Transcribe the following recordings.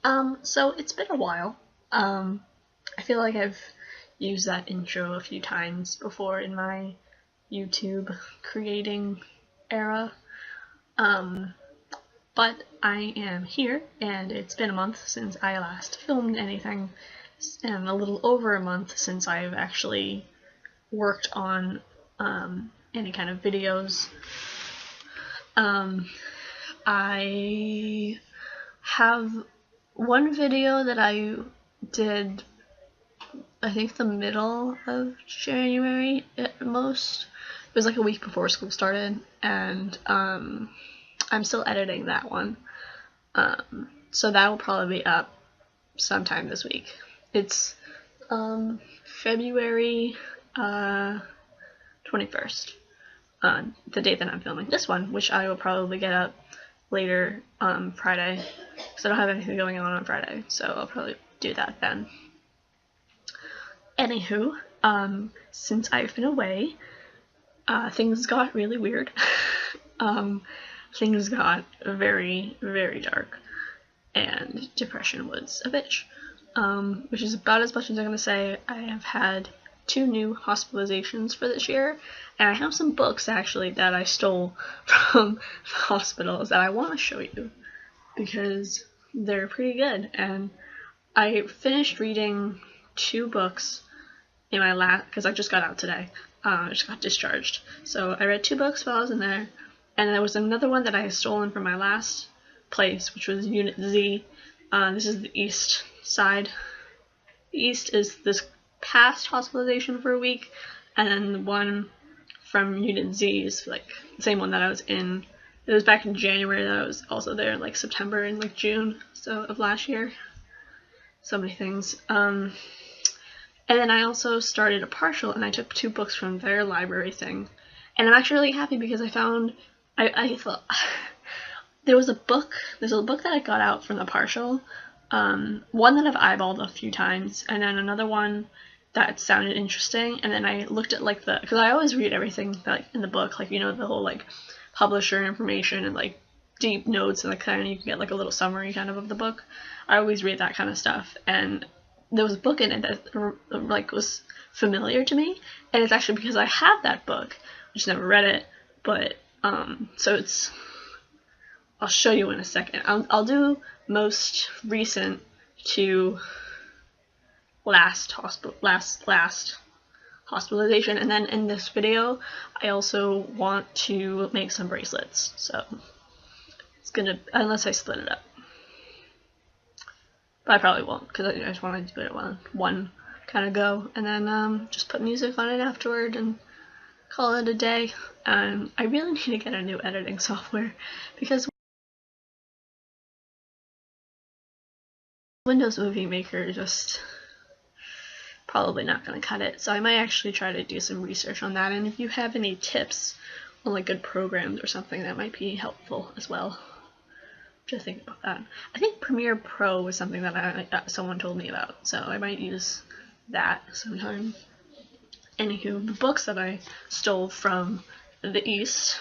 So it's been a while. I feel like I've used that intro a few times before in my YouTube creating era. But I am here, and it's been a month since I last filmed anything, and a little over a month since I've actually worked on any kind of videos. I have one video that I did, I think the middle of January at most. It was like a week before school started, and I'm still editing that one. So that will probably be up sometime this week. It's February 21st, the date that I'm filming this one, which I will probably get up later Friday, because I don't have anything going on Friday, so I'll probably do that then. Anywho, since I've been away, things got really weird. Things got very, very dark, and depression was a bitch, which is about as much as I'm going to say. I have had 2 new hospitalizations for this year, and I have some books actually that I stole from hospitals that I want to show you because they're pretty good. And I finished reading 2 books in my last, because I just got out today. I just got discharged, so I read 2 books while I was in there, and there was another one that I had stolen from my last place, which was Unit Z. This is the east side. The east is this past hospitalization for a week, and then the one from Unit Z is like the same one that I was in. It was back in January that I was also there in like September and like June of last year. So many things. And then I also started a partial, and I took 2 books from their library thing. And I'm actually really happy because I found, I thought, there's a book that I got out from the partial, one that I've eyeballed a few times, and then another one that sounded interesting, and then I looked at like because I always read everything like in the book, like, you know, the whole like publisher information and like deep notes, and like kind of you can get like a little summary kind of the book. I always read that kind of stuff, and there was a book in it that like was familiar to me, and it's actually because I have that book. I just never read it, but so it's, I'll show you in a second. I'll do most recent to last hospitalization, and then in this video I also want to make some bracelets, so it's gonna, unless I split it up. But I probably won't, because I just want to do it one kind of go, and then just put music on it afterward and call it a day. I really need to get a new editing software, because Windows Movie Maker just probably not going to cut it, so I might actually try to do some research on that, and if you have any tips on like good programs or something, that might be helpful as well. Just think about that. I think Premiere Pro was something that someone told me about, so I might use that sometime. Anywho, the books that I stole from the East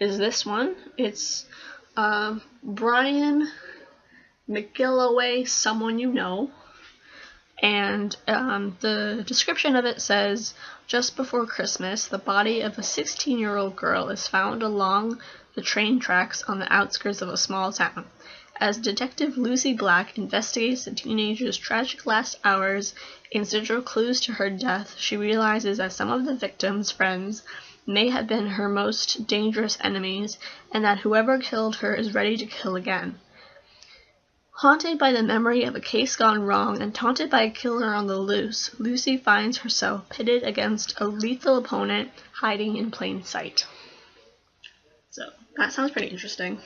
is this one. It's Brian McGilloway, Someone You Know, and the description of it says, just before Christmas, the body of a 16-year-old girl is found along the train tracks on the outskirts of a small town. As Detective Lucy Black investigates the teenager's tragic last hours in search of clues to her death, she realizes that some of the victim's friends may have been her most dangerous enemies, and that whoever killed her is ready to kill again. Haunted by the memory of a case gone wrong and taunted by a killer on the loose, Lucy finds herself pitted against a lethal opponent hiding in plain sight. So that sounds pretty interesting.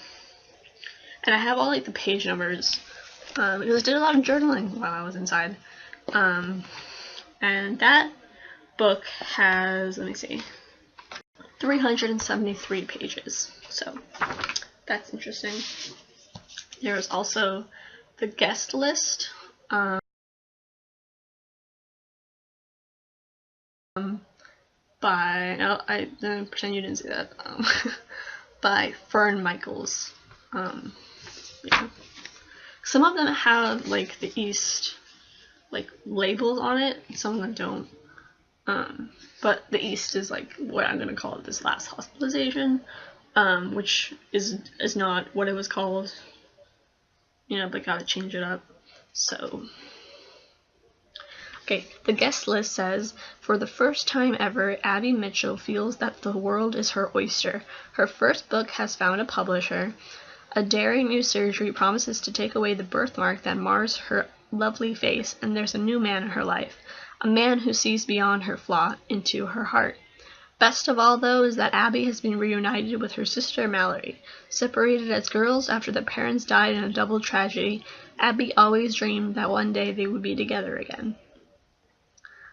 And I have all like the page numbers because I did a lot of journaling while I was inside. And that book has, let me see, 373 pages. So that's interesting. There was also the guest list by, I pretend you didn't see that, by Fern Michaels. Yeah. Some of them have like the East like labels on it, some of them don't. But the East is like what I'm gonna call this last hospitalization, which is not what it was called. You know, but gotta change it up. So, okay, the guest list says, for the first time ever, Abby Mitchell feels that the world is her oyster. Her first book has found a publisher. A daring new surgery promises to take away the birthmark that mars her lovely face, and there's a new man in her life. A man who sees beyond her flaw into her heart. Best of all, though, is that Abby has been reunited with her sister Mallory. Separated as girls after their parents died in a double tragedy, Abby always dreamed that one day they would be together again.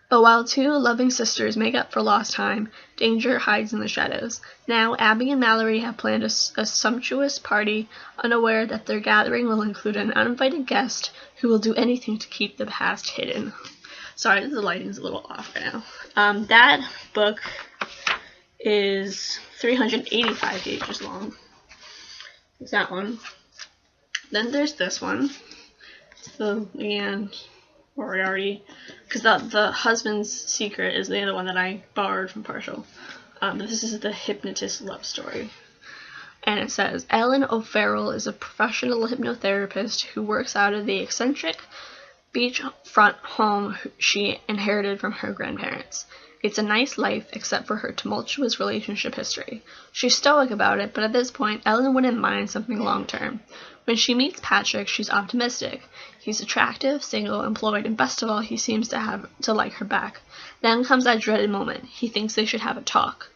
But while two loving sisters make up for lost time, danger hides in the shadows. Now, Abby and Mallory have planned a sumptuous party, unaware that their gathering will include an uninvited guest who will do anything to keep the past hidden. Sorry, the lighting's a little off right now. That book is 385 pages long. There's that one. Then there's this one. It's the Leanne Moriarty. Because the husband's secret is the other one that I borrowed from Partial. But this is the Hypnotist love story. And it says, Ellen O'Farrell is a professional hypnotherapist who works out of the eccentric beachfront home she inherited from her grandparents. It's a nice life, except for her tumultuous relationship history. She's stoic about it, but at this point, Ellen wouldn't mind something long-term. When she meets Patrick, she's optimistic. He's attractive, single, employed, and best of all, he seems to like her back. Then comes that dreaded moment. He thinks they should have a talk.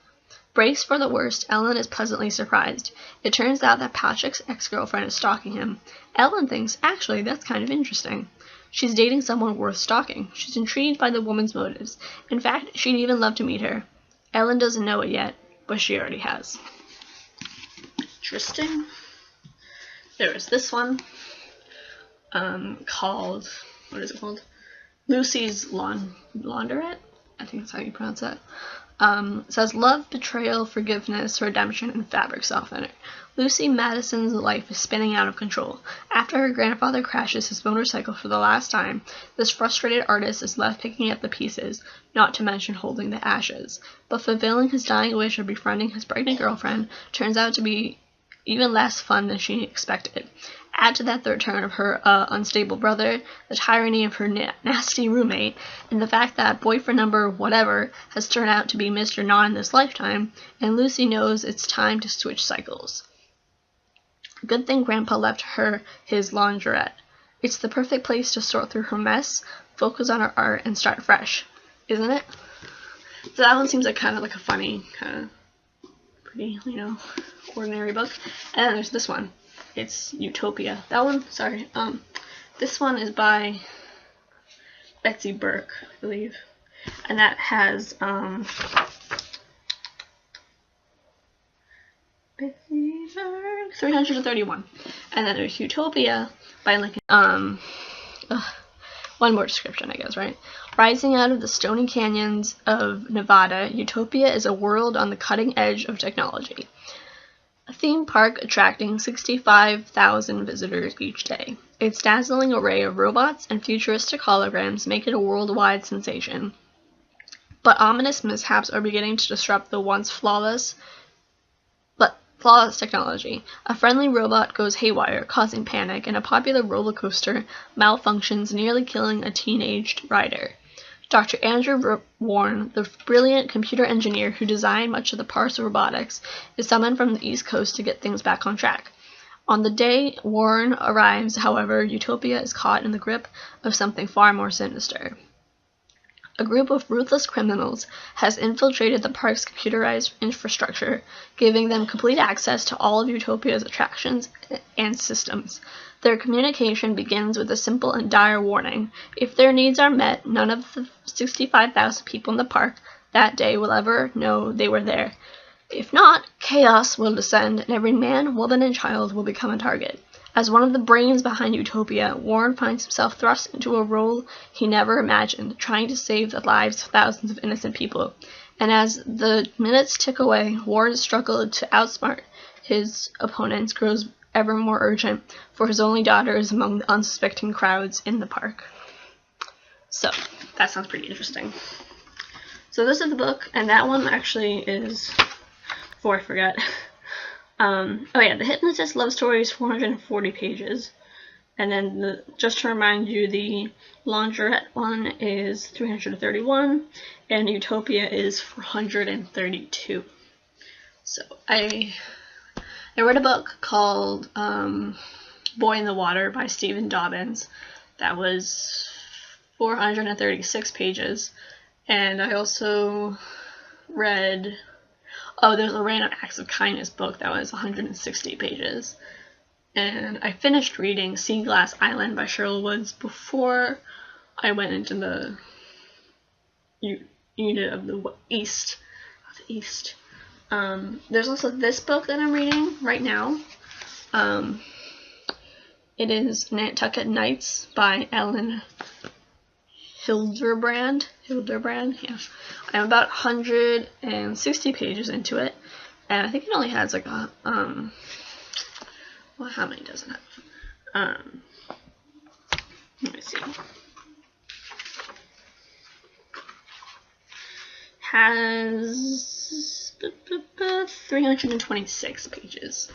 Braced for the worst, Ellen is pleasantly surprised. It turns out that Patrick's ex-girlfriend is stalking him. Ellen thinks, actually, that's kind of interesting. She's dating someone worth stalking. She's intrigued by the woman's motives. In fact, she'd even love to meet her. Ellen doesn't know it yet, but she already has. Interesting. There is this one, called, what is it called? Lucy's Laundrette? I think that's how you pronounce that. It says, love, betrayal, forgiveness, redemption, and fabric softener. Lucy Madison's life is spinning out of control. After her grandfather crashes his motorcycle for the last time, this frustrated artist is left picking up the pieces, not to mention holding the ashes. But fulfilling his dying wish of befriending his pregnant girlfriend turns out to be even less fun than she expected. Add to that the return of her unstable brother, the tyranny of her nasty roommate, and the fact that boyfriend number whatever has turned out to be Mr. Not in this lifetime, and Lucy knows it's time to switch cycles. Good thing Grandpa left her his laundrette. It's the perfect place to sort through her mess, focus on her art, and start fresh, isn't it? So that one seems like kind of like a funny, kind of pretty, ordinary book. And then there's this one. It's Utopia. That one, sorry. This one is by Betsy Burke, I believe. And that has, Betsy Burke, 331. And then there's Utopia by Lincoln. One more description, I guess, right? Rising out of the stony canyons of Nevada, Utopia is a world on the cutting edge of technology. A theme park attracting 65,000 visitors each day. Its dazzling array of robots and futuristic holograms make it a worldwide sensation. But ominous mishaps are beginning to disrupt the once flawless technology. A friendly robot goes haywire, causing panic, and a popular roller coaster malfunctions, nearly killing a teenaged rider. Dr. Andrew Warren, the brilliant computer engineer who designed much of the parks of robotics, is summoned from the East Coast to get things back on track. On the day Warren arrives, however, Utopia is caught in the grip of something far more sinister. A group of ruthless criminals has infiltrated the park's computerized infrastructure, giving them complete access to all of Utopia's attractions and systems. Their communication begins with a simple and dire warning. If their needs are met, none of the 65,000 people in the park that day will ever know they were there. If not, chaos will descend, and every man, woman, and child will become a target. As one of the brains behind Utopia, Warren finds himself thrust into a role he never imagined, trying to save the lives of thousands of innocent people. And as the minutes tick away, Warren's struggle to outsmart his opponents grows ever more urgent, for his only daughter is among the unsuspecting crowds in the park. So, that sounds pretty interesting. So this is the book, and that one actually is, before I forget, oh yeah, The Hypnotist Love Story is 440 pages. And then, just to remind you, the Laundrette one is 331, and Utopia is 432. So, I read a book called Boy in the Water by Stephen Dobbins. That was 436 pages. And I also read, there's a Random Acts of Kindness book that was 160 pages. And I finished reading Sea Glass Island by Cheryl Woods before I went into the unit of the East. There's also this book that I'm reading right now. It is Nantucket Nights by Ellen Hildebrand, yeah. I'm about 160 pages into it, and I think it only has like a, well, how many does it have? Let me see. Has 326 pages.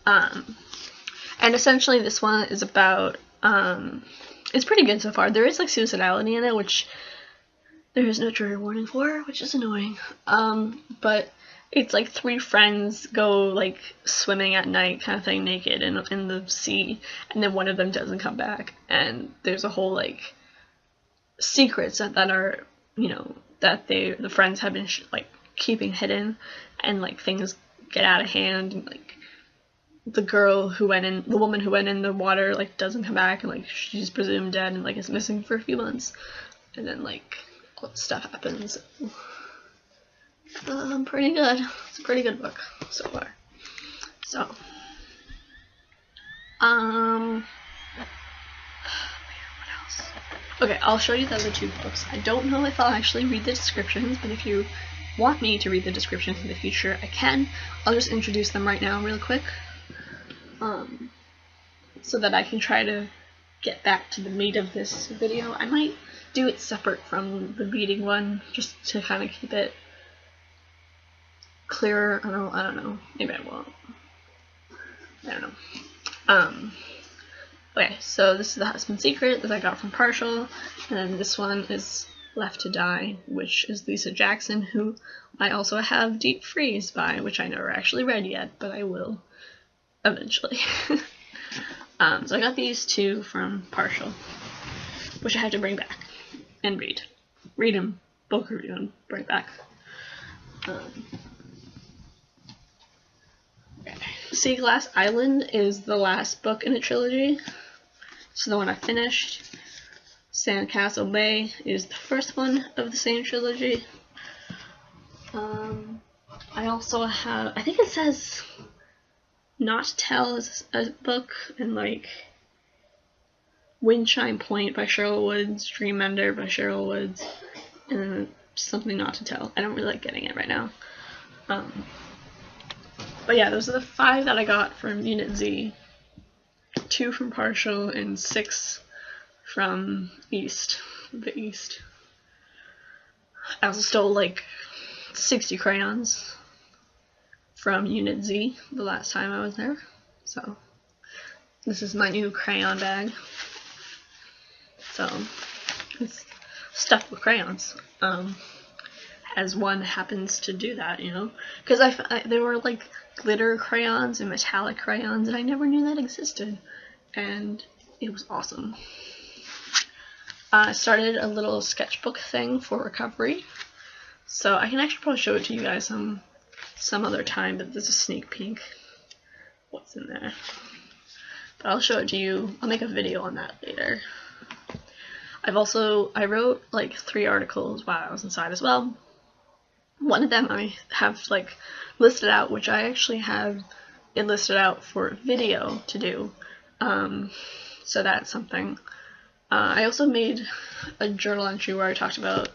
And essentially this one is about, it's pretty good so far. There is like suicidality in it, which there is no trigger warning for, which is annoying. But it's like 3 friends go like swimming at night kind of thing, naked in the sea, and then one of them doesn't come back, and there's a whole like secrets that are, you know, that the friends have been like keeping hidden, and like things get out of hand, and like the woman who went in the water like doesn't come back, and like she's presumed dead and like is missing for a few months, and then like all this stuff happens. Pretty good. It's a pretty good book so far. So, what else? Okay, I'll show you the other 2 books. I don't know if I'll actually read the descriptions, but if you want me to read the descriptions in the future, I can. I'll just introduce them right now real quick, so that I can try to get back to the meat of this video. I might do it separate from the reading one, just to kind of keep it clearer. I don't know. Maybe I won't. I don't know. Okay, so this is The Husband's Secret that I got from Partial, and then this one is Left to Die, which is Lisa Jackson, who I also have Deep Freeze by, which I never actually read yet, but I will eventually. So I got these 2 from Partial, which I had to bring back and read. Read them, book review, and bring back. Sea Glass Island is the last book in the trilogy. It's the one I finished. Sandcastle Bay is the first one of the same trilogy. I also have, I think it says Not to Tell is a book, and like Windchime Point by Cheryl Woods, Dreamender by Cheryl Woods, and something Not to Tell. I don't really like getting it right now. But yeah, those are the 5 that I got from Unit Z, 2 from Partial, and 6 from the East. I also stole like 60 crayons from Unit Z the last time I was there. So this is my new crayon bag. So it's stuffed with crayons. As one happens to do that, you know, because there were like glitter crayons and metallic crayons, and I never knew that existed, and it was awesome. I started a little sketchbook thing for recovery, so I can actually probably show it to you guys some other time, but there's a sneak peek what's in there. But I'll show it to you. I'll make a video on that later. I wrote like 3 articles while I was inside as well. One of them I have like listed out, which I actually have it listed out for video to do. So that's something. I also made a journal entry where I talked about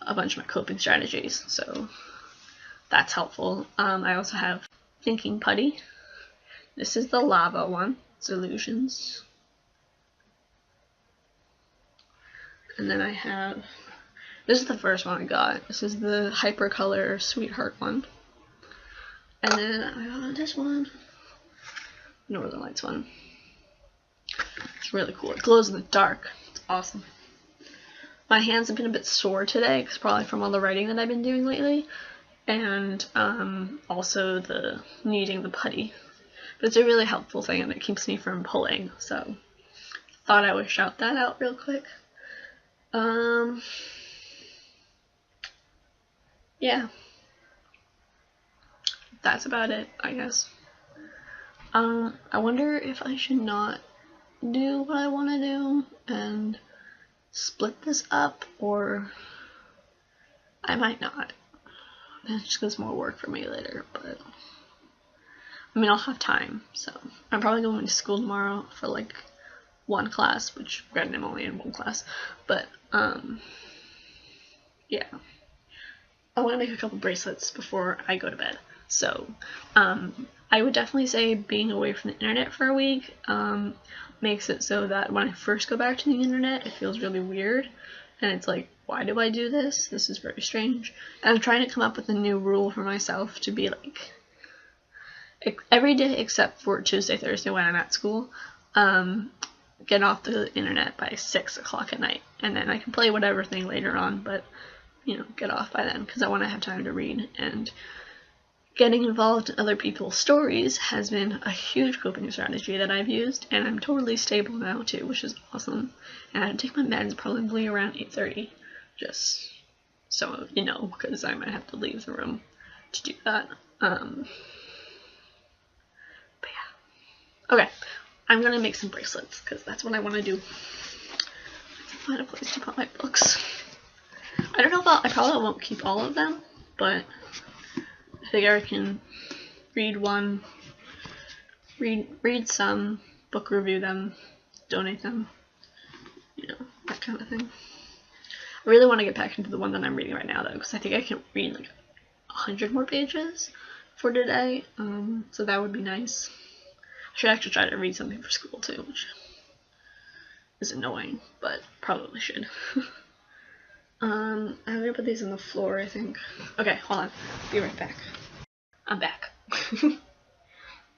a bunch of my coping strategies, so that's helpful. I also have Thinking Putty, This is the lava one. It's Illusions. And then I have, this is the first one I got. This is the Hypercolor Sweetheart one. And then I got this one, Northern Lights one. It's really cool. It glows in the dark. It's awesome. My hands have been a bit sore today, because probably from all the writing that I've been doing lately, and also the kneading the putty. But it's a really helpful thing, and it keeps me from pulling. So thought I would shout that out real quick. Yeah, that's about it, I guess. I wonder if I should not do what I want to do and split this up, or I might not. That just gives more work for me later, but I mean, I'll have time, so I'm probably going to school tomorrow for like one class, which granted I'm only in one class, but yeah, I want to make a couple bracelets before I go to bed. So I would definitely say being away from the internet for a week makes it so that when I first go back to the internet, it feels really weird, and it's like, why do I do this? This is very strange. And I'm trying to come up with a new rule for myself to be like, every day except for Tuesday, Thursday when I'm at school, get off the internet by 6 o'clock at night, and then I can play whatever thing later on, but, you know, get off by then, because I want to have time to read. And getting involved in other people's stories has been a huge coping strategy that I've used, and I'm totally stable now too, which is awesome. And I take my meds probably around 8:30, just so you know, because I might have to leave the room to do that. But yeah. Okay, I'm gonna make some bracelets, because that's what I want to do. Find a place to put my books. I don't know if I probably won't keep all of them, but I figure I can read one, read some, book review them, donate them, you know, that kind of thing. I really want to get back into the one that I'm reading right now, though, because I think I can read like 100 more pages for today, so that would be nice. I should actually try to read something for school, too, which is annoying, but probably should. I'm gonna put these on the floor, I think. Okay, hold on. Be right back. I'm back.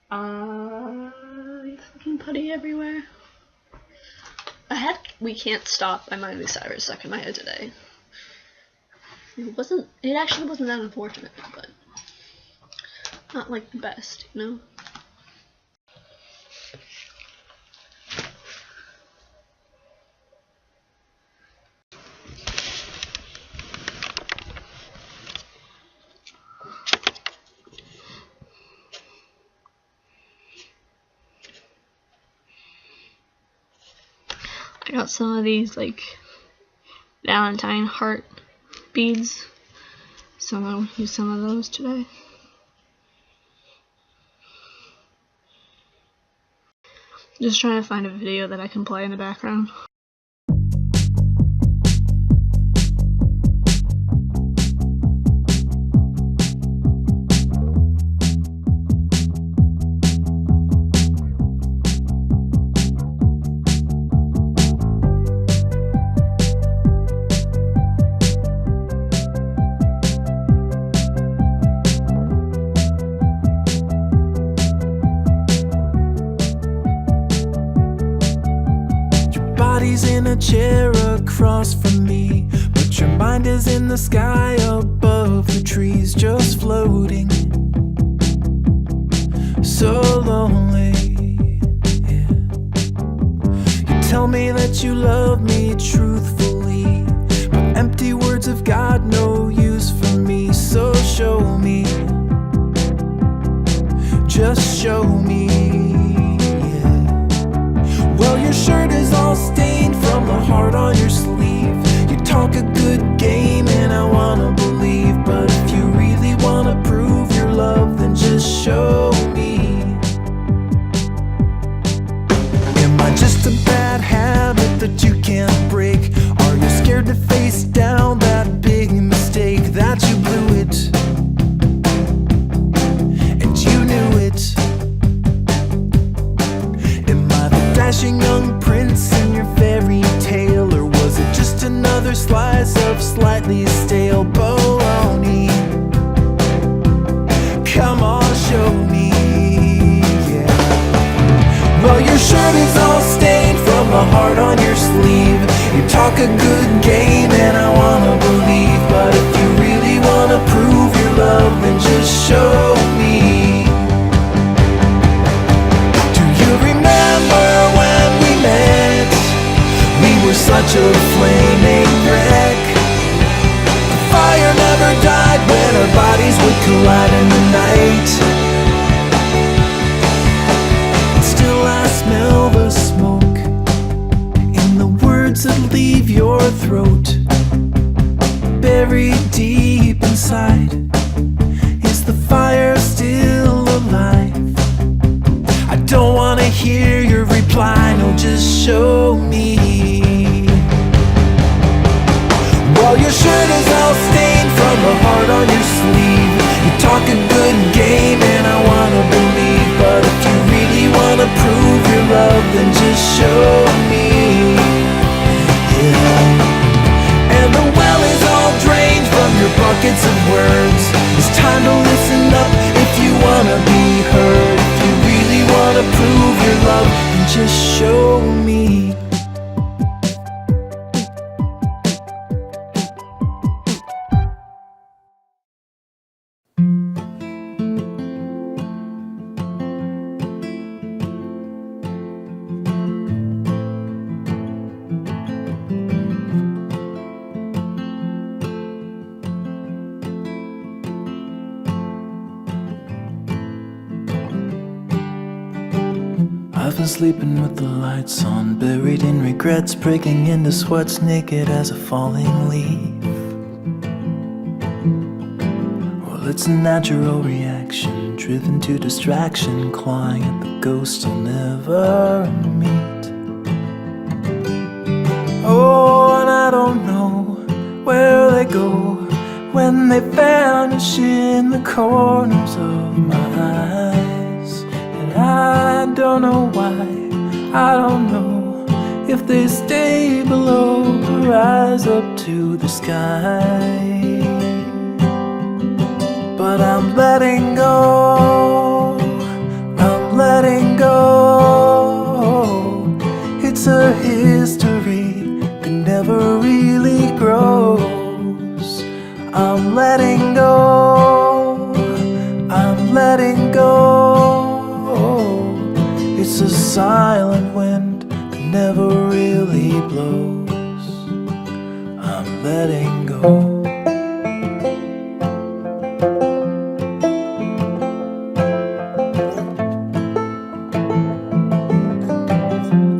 Fucking putty everywhere. I had We Can't Stop by Miley Cyrus stuck in my head today. It actually wasn't that unfortunate, but not like the best, you know? I got some of these like Valentine heart beads, so I'll use some of those today. Just trying to find a video that I can play in the background. In a chair across from me, but your mind is in the sky above the trees, just floating, so lonely. Yeah. You tell me that you love me truthfully, but empty words have got no use for me. So show me, just show me. Well, your shirt is all stained from the heart on your sleeve. You talk a good game and I wanna believe, but if you really wanna prove your love, then just show me. Am I just a bad habit that you can't break? another slice of slightly stale bologna. Come on, show me, yeah. Well, your shirt is all stained from the heart on your sleeve. You talk a good game and I wanna believe, but if you really wanna prove your love, then just show me. Do you remember when we met? We were such a flaming wreck. The fire never died when our bodies would collide in the night. And still I smell the smoke in the words that leave your throat. Buried deep inside, is the fire still alive? I don't wanna hear your reply, no, just show me. Well, your shirt is all stained from the heart on your sleeve. You talk a good game and I wanna believe, but if you really wanna prove your love, then just show me, yeah. And the well is all drained from your buckets of words. It's time to listen up if you wanna be heard. If you really wanna prove your love, then just show me. I've been sleeping with the lights on, buried in regrets, breaking into sweats, naked as a falling leaf. Well, it's a natural reaction, driven to distraction, clawing at the ghosts I'll never meet. Oh, and I don't know where they go when they vanish in the corners of my eyes. And I don't know why, I don't know if they stay below or rise up to the sky. But I'm letting go, I'm letting go. It's a history that never really grows. I'm letting go, I'm letting go. It's a silent wind that never really blows. I'm letting go.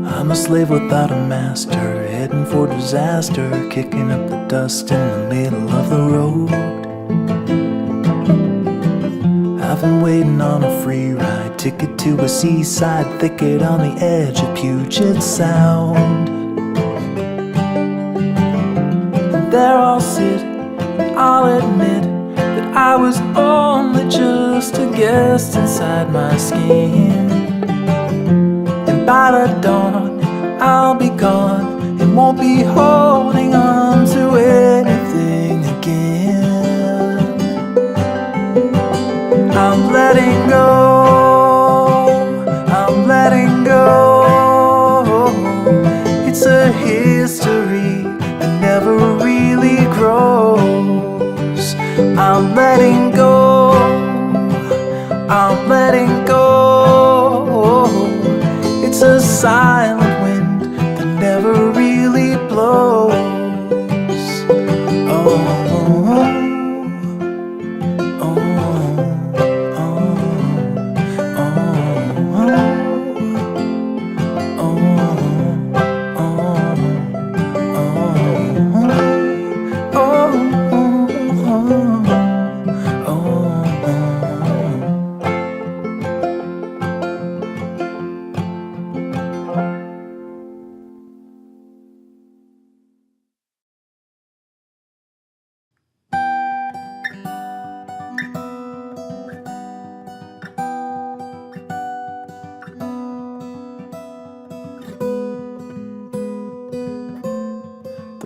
I'm a slave without a master, heading for disaster, kicking up the dust in the middle of the road. I've been waiting on a free ride, ticket to a seaside thicket on the edge of Puget Sound. And there I'll sit, and I'll admit that I was only just a guest inside my skin. And by the dawn, I'll be gone and won't be holding on to anything again. I'm letting go, I'm letting go. It's a history that never really grows. I'm letting go, I'm letting go. It's a silent wind that never really blows. Oh,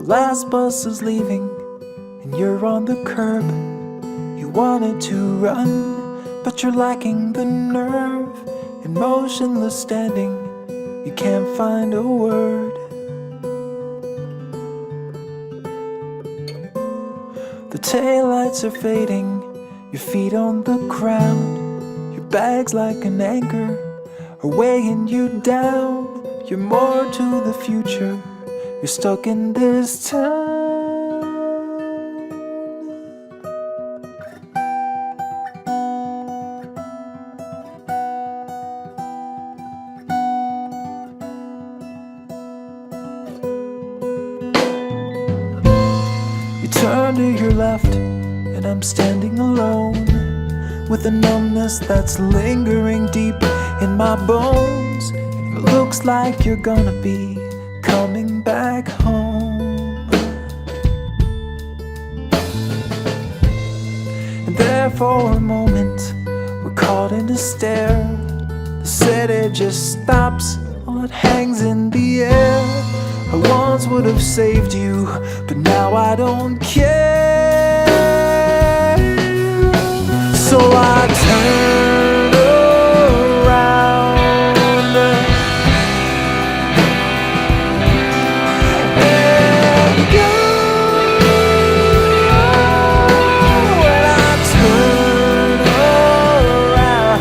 last bus is leaving and you're on the curb. You wanted to run, but you're lacking the nerve. And motionless standing, you can't find a word. The taillights are fading, your feet on the ground. Your bag's like an anchor, are weighing you down. You're more to the future, you're stuck in this town. You turn to your left, and I'm standing alone, with a numbness that's lingering deep in my bones. It looks like you're gonna be coming back home. And there for a moment, we're caught in a stare. The city just stops while it hangs in the air. I once would have saved you, but now I don't care. So I turn around and go. When I turn around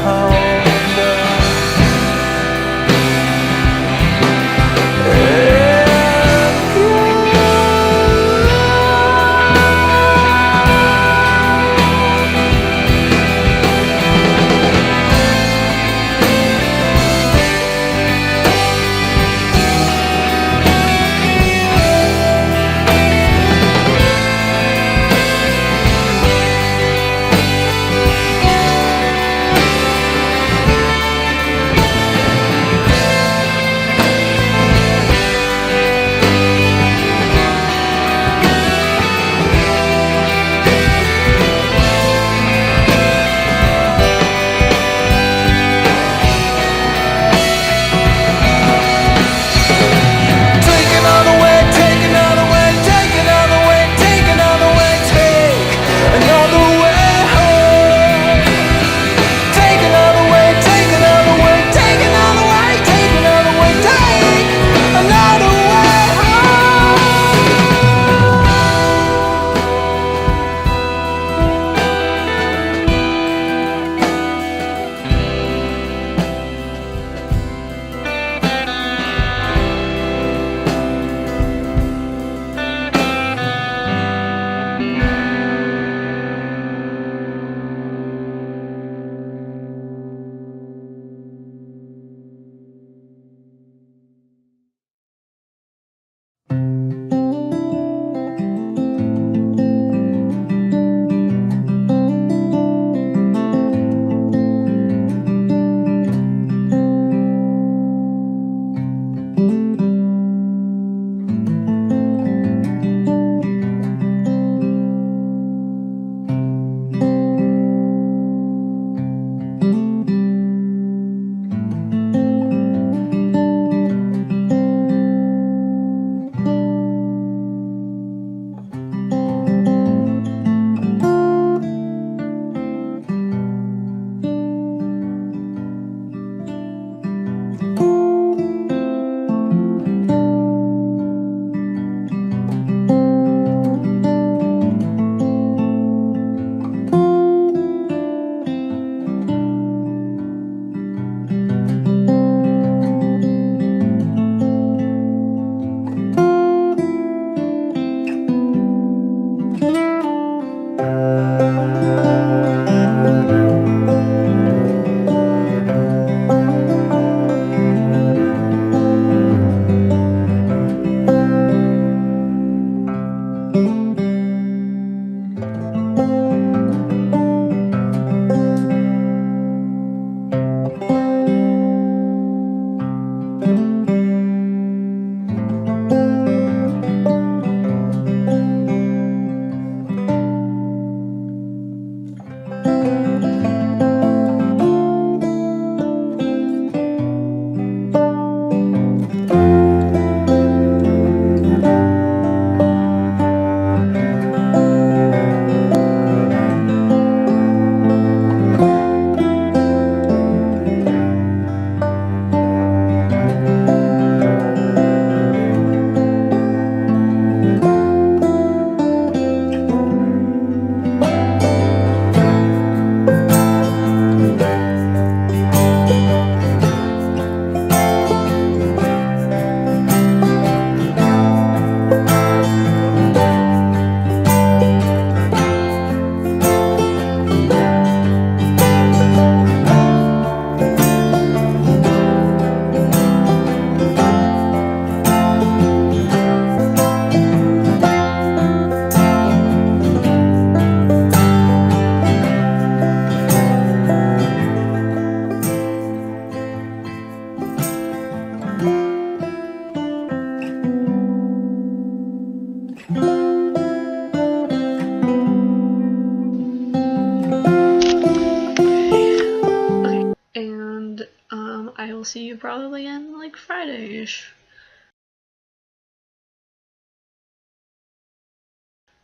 will see you probably again like Friday-ish.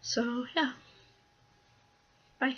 So yeah, bye.